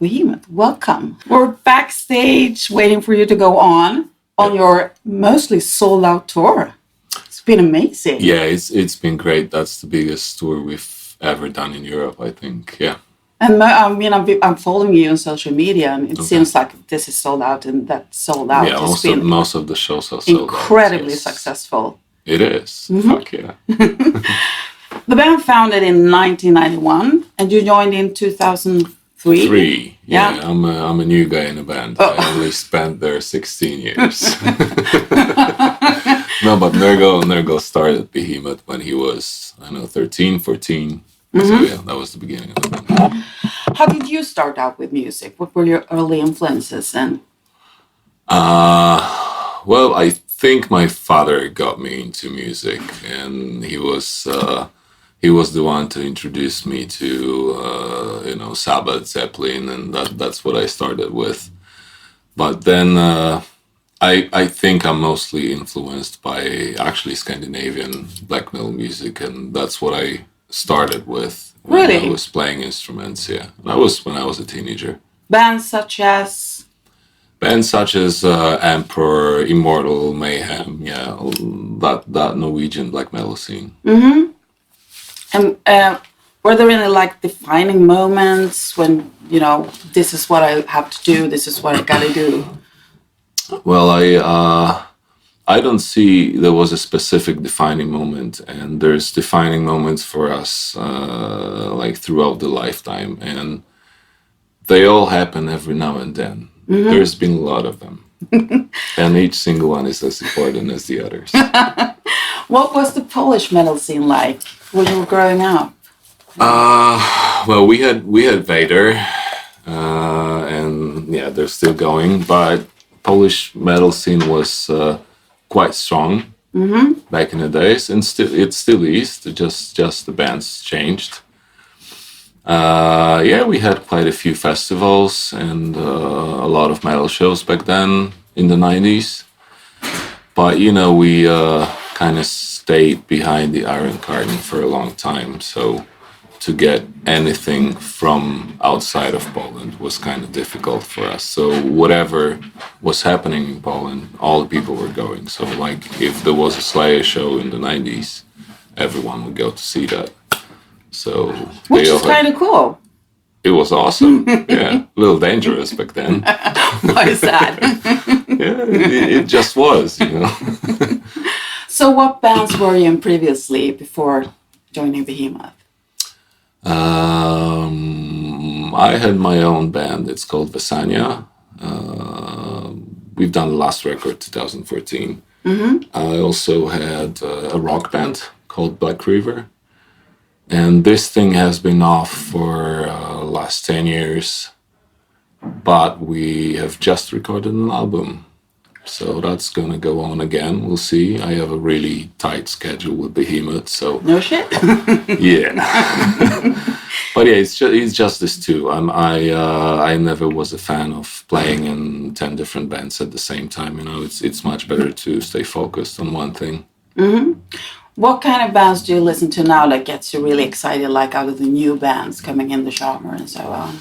Behemoth. Welcome. We're backstage waiting for you to go on your mostly sold out tour. It's been amazing. Yeah, it's been great. That's the biggest tour we've ever done in Europe, I think. Yeah. And I mean, I'm following you on social media, and it seems like this is sold out and that's sold out. Yeah, most of the shows are sold out. Incredibly successful. It is. Fuck yeah. The band founded in 1991, and you joined in 2003. Yeah. I'm a new guy in the band. I only spent there 16 years. No, but Nergal started Behemoth when he was, 13, 14. So yeah, that was the beginning of the band. How did you start out with music? What were your early influences and? Well, I think my father got me into music, and he was the one to introduce me to Sabbath, Zeppelin, and that's what I started with. But then I think I'm mostly influenced by actually Scandinavian black metal music, and that's what I started with when I was playing instruments. Yeah, that was when I was a teenager. Bands such as Emperor, Immortal, Mayhem, yeah, that Norwegian black metal scene. Mm-hmm. And were there any like defining moments when this is what I have to do, this is what I gotta do? Well, I don't see there was a specific defining moment, and there's defining moments for us like throughout the lifetime, and they all happen every now and then. Mm-hmm. There's been a lot of them, and each single one is as important as the others. What was the Polish metal scene like when you were growing up? Well, we had Vader, and yeah, they're still going, but Polish metal scene was quite strong back in the days, and it still is. Just the bands changed. Yeah, we had quite a few festivals and a lot of metal shows back then in the 90s. But we kind of stayed behind the Iron Curtain for a long time, so to get anything from outside of Poland was kind of difficult for us. So whatever was happening in Poland, all the people were going. So like if there was a Slayer show in the 90s, everyone would go to see that. So which is kind of cool. It was awesome. Yeah, a little dangerous back then. Why is that? Yeah, it just was, So what bands were you in previously before joining Behemoth? I had my own band. It's called Vesania. We've done the last record, 2014. Mm-hmm. I also had a rock band called Black River. And this thing has been off for last 10 years. But we have just recorded an album. So that's going to go on again. We'll see. I have a really tight schedule with Behemoth. So no shit. Yeah. But yeah, it's just this two. I never was a fan of playing in 10 different bands at the same time. It's much better to stay focused on one thing. Mm-hmm. What kind of bands do you listen to now that gets you really excited, like out of the new bands coming in the genre and so on?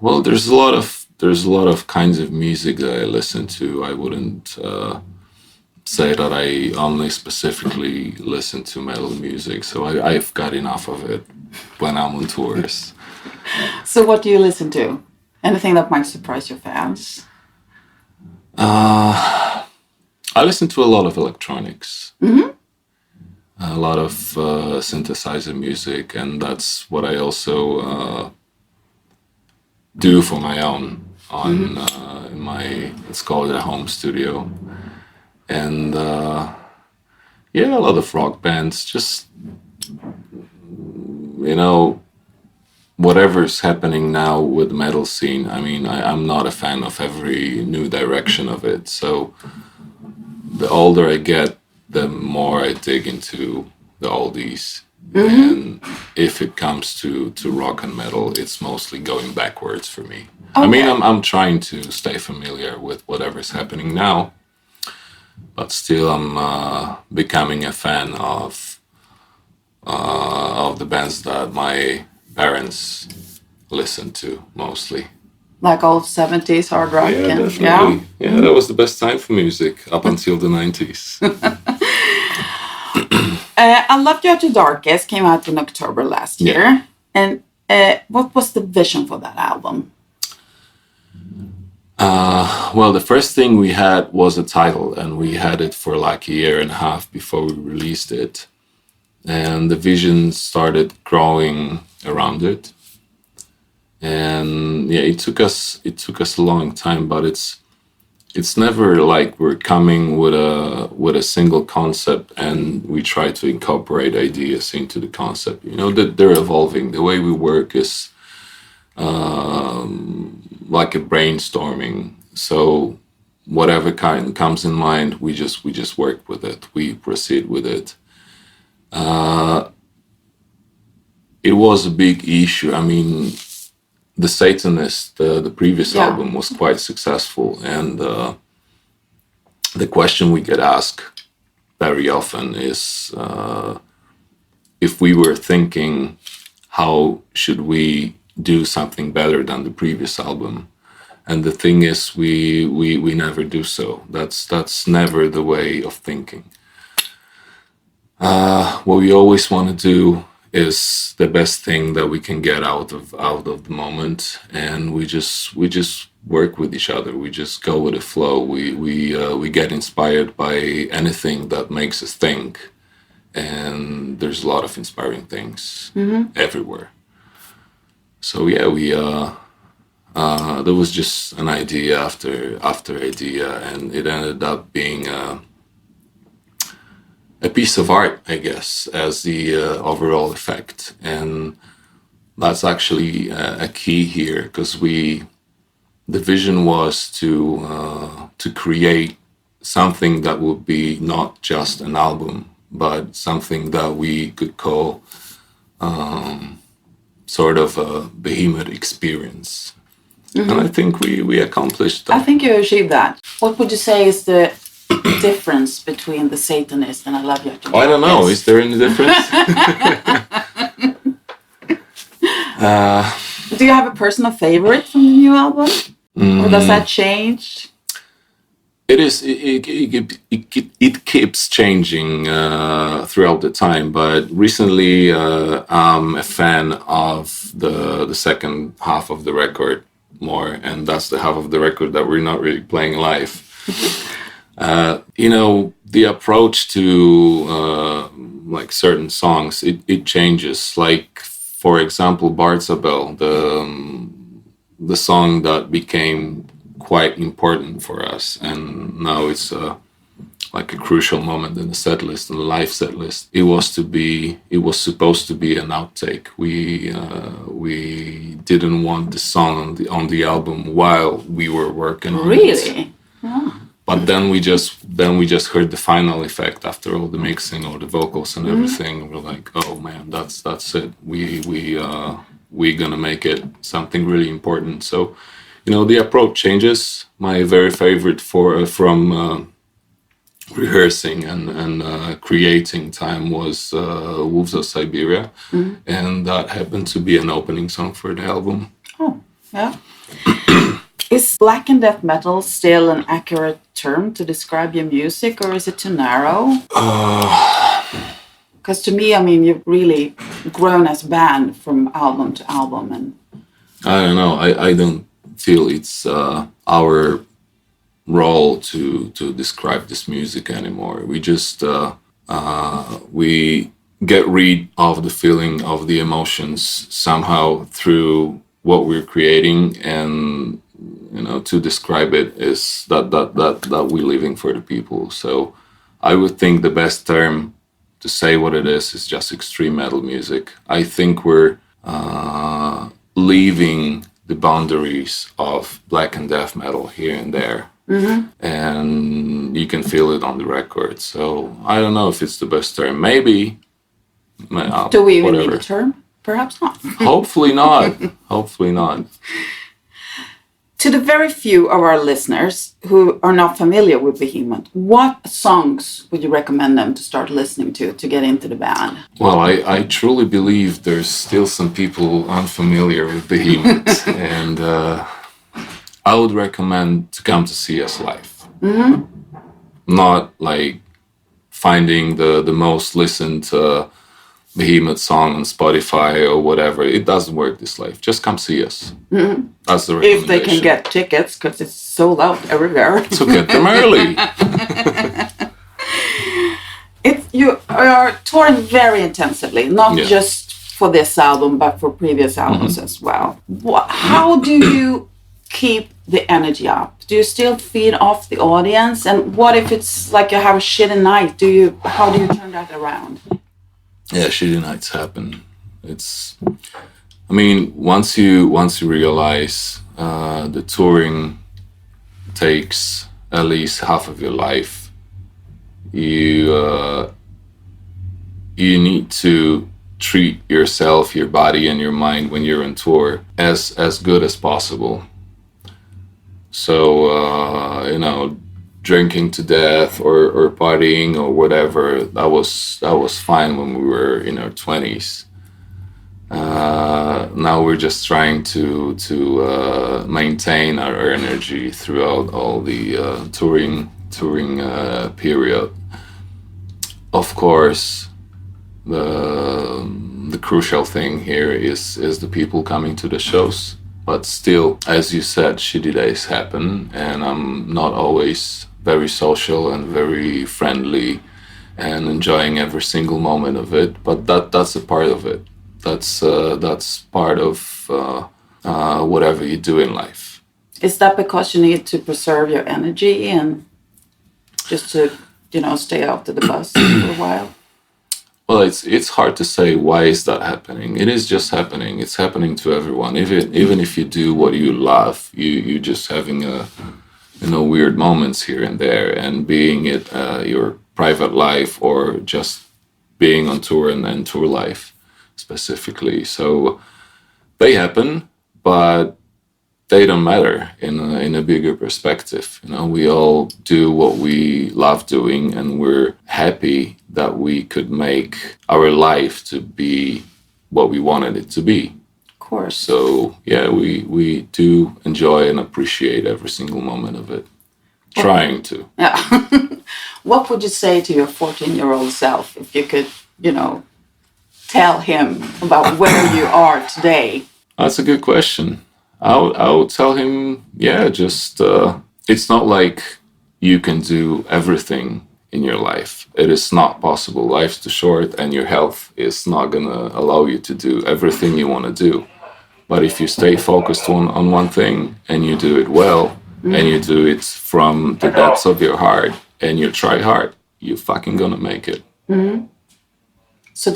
Well, there's a lot of kinds of music that I listen to. I wouldn't say that I only specifically listen to metal music. So I've got enough of it when I'm on tours. So what do you listen to? Anything that might surprise your fans? I listen to a lot of electronics. Mm-hmm. A lot of synthesizer music, and that's what I also do for my own on in my, it's called a home studio. And yeah, a lot of rock bands, just whatever's happening now with the metal scene. I mean, I'm not a fan of every new direction of it, so the older I get, the more I dig into the oldies. Mm-hmm. And if it comes to rock and metal, it's mostly going backwards for me. Okay. I mean, I'm trying to stay familiar with whatever's happening now, but still I'm becoming a fan of the bands that my parents listened to mostly. Like old 70s hard rock. Yeah, and, definitely. Yeah, that was the best time for music up until the 90s. I Loved You at Your Darkest came out in October last year. And what was the vision for that album? Well, the first thing we had was a title, and we had it for like a year and a half before we released it. And the vision started growing around it. And yeah, it took us a long time, but it's never like we're coming with a single concept and we try to incorporate ideas into the concept. You know, that they're evolving. The way we work is like a brainstorming. So whatever kind comes in mind, we just work with it. We proceed with it. It was a big issue. I mean, The Satanist, the previous album, was quite successful, and the question we get asked very often is if we were thinking, how should we do something better than the previous album? And the thing is, we never do so. That's never the way of thinking. What we always want to do is the best thing that we can get out of the moment, and we just work with each other. We just go with the flow. We get inspired by anything that makes us think, and there's a lot of inspiring things everywhere. So yeah, there was just an idea after idea, and it ended up being a piece of art, I guess, as the overall effect. And that's actually a key here, because the vision was to create something that would be not just an album, but something that we could call sort of a Behemoth experience. And I think we accomplished that. I think you achieved that. What would you say is the difference between The Satanist and I Love You at Your Darkest? I don't know. Is there any difference? Do you have a personal favorite from the new album? Or does that change? It is. It keeps changing throughout the time. But recently, I'm a fan of the second half of the record more, and that's the half of the record that we're not really playing live. You know, the approach to like certain songs, it changes. Like, for example, Bartzabel, the song that became quite important for us, and now it's like a crucial moment in the set list, in the live set list. It was supposed to be an outtake. We didn't want the song on the album while we were working on it. Really? Oh. But then we just heard the final effect after all the mixing, all the vocals and everything. We're like, oh man, that's it. We're gonna make it something really important. So, you know, the approach changes. My very favorite from rehearsing and creating time was Wolves of Siberia, and that happened to be an opening song for the album. Oh, yeah. Is black and death metal still an accurate term to describe your music, or is it too narrow? Because to me, I mean, you've really grown as a band from album to album, and I don't know. I don't feel it's our role to describe this music anymore. We just we get rid of the feeling of the emotions somehow through what we're creating, and you know, to describe it is that we're living for the people. So I would think the best term to say what it is just extreme metal music. I think we're leaving the boundaries of black and death metal here and there. And you can feel it on the record. So I don't know if it's the best term. Maybe. Do we even need a term? Perhaps not. Hopefully not. Hopefully not. To the very few of our listeners who are not familiar with Behemoth, what songs would you recommend them to start listening to get into the band? Well, I truly believe there's still some people unfamiliar with Behemoth, and I would recommend to come to see us live. Mm-hmm. Not like finding the most listened Behemoth song on Spotify or whatever. It doesn't work this life. Just come see us. Mm-hmm. That's the recommendation. If they can get tickets, because it's sold out everywhere. So get them early. You are touring very intensively, not just for this album, but for previous albums as well. How do you keep the energy up? Do you still feed off the audience? And what if it's like you have a shitty night? How do you turn that around? Yeah, shitty nights happen. Once you realize the touring takes at least half of your life, you need to treat yourself, your body, and your mind when you're on tour as good as possible. So drinking to death or partying or whatever, that was fine when we were in our 20s. Now we're just trying to maintain our energy throughout all the touring period. Of course, the crucial thing here is the people coming to the shows. But still, as you said, shitty days happen, and I'm not always very social and very friendly and enjoying every single moment of it. But that's a part of it. That's part of whatever you do in life. Is that because you need to preserve your energy and just to, stay after the bus for a while? Well, it's hard to say why is that happening. It is just happening. It's happening to everyone. Even if you do what you love, you just having weird moments here and there, and being it your private life or just being on tour and tour life specifically. So they happen, but they don't matter in a bigger perspective. We all do what we love doing, and we're happy that we could make our life to be what we wanted it to be. Of course. So yeah, we do enjoy and appreciate every single moment of it. Trying to. Yeah. What would you say to your 14-year-old self if you could, tell him about where you are today? That's a good question. I would tell him, just it's not like you can do everything in your life. It is not possible. Life's too short, and your health is not gonna allow you to do everything you want to do. But if you stay focused on one thing and you do it well, and you do it from the depths of your heart, and you try hard, you're fucking gonna make it. Mm-hmm. So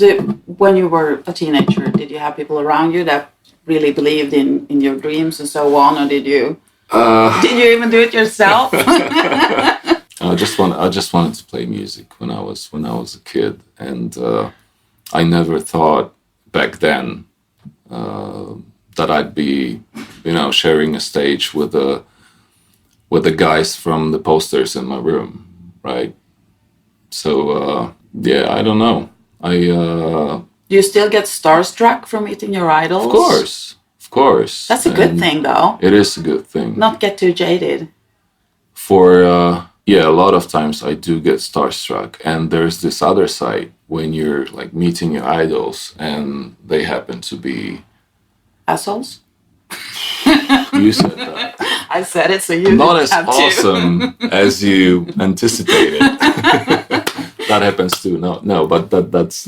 when you were a teenager, did you have people around you that really believed in your dreams and so on, or did you even do it yourself? I just wanted to play music when I was a kid, and I never thought back then that I'd be sharing a stage with the guys from the posters in my room, right? So I don't know. Do you still get starstruck from meeting your idols? Of course. That's a good thing, though. It is a good thing. Not get too jaded. A lot of times I do get starstruck, and there's this other side when you're like meeting your idols and they happen to be assholes. You said that. I said it, so you not as have awesome as you anticipated. That happens too. No, but that's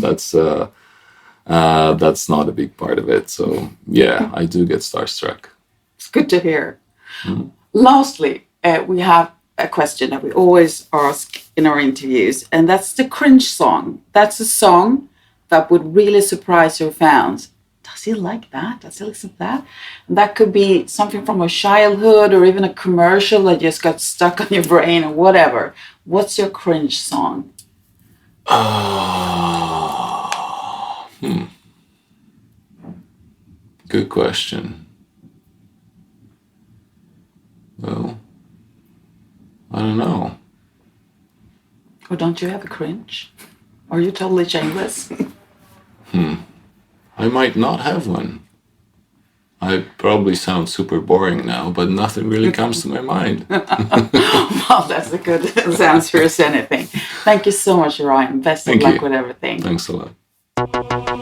not a big part of it. So yeah, I do get starstruck. It's good to hear. Mm-hmm. Lastly, we have a question that we always ask in our interviews, and that's the cringe song. That's a song that would really surprise your fans. Does he like that? Does he listen to that? And that could be something from a childhood or even a commercial that just got stuck on your brain or whatever. What's your cringe song? Good question. Well, I don't know. Or don't you have a cringe? Are you totally shameless? I might not have one. I probably sound super boring now, but nothing really comes to my mind. Well, that's a good answer as anything. Thank you so much, Orion. Best of Thank luck you. with everything. Thanks a lot.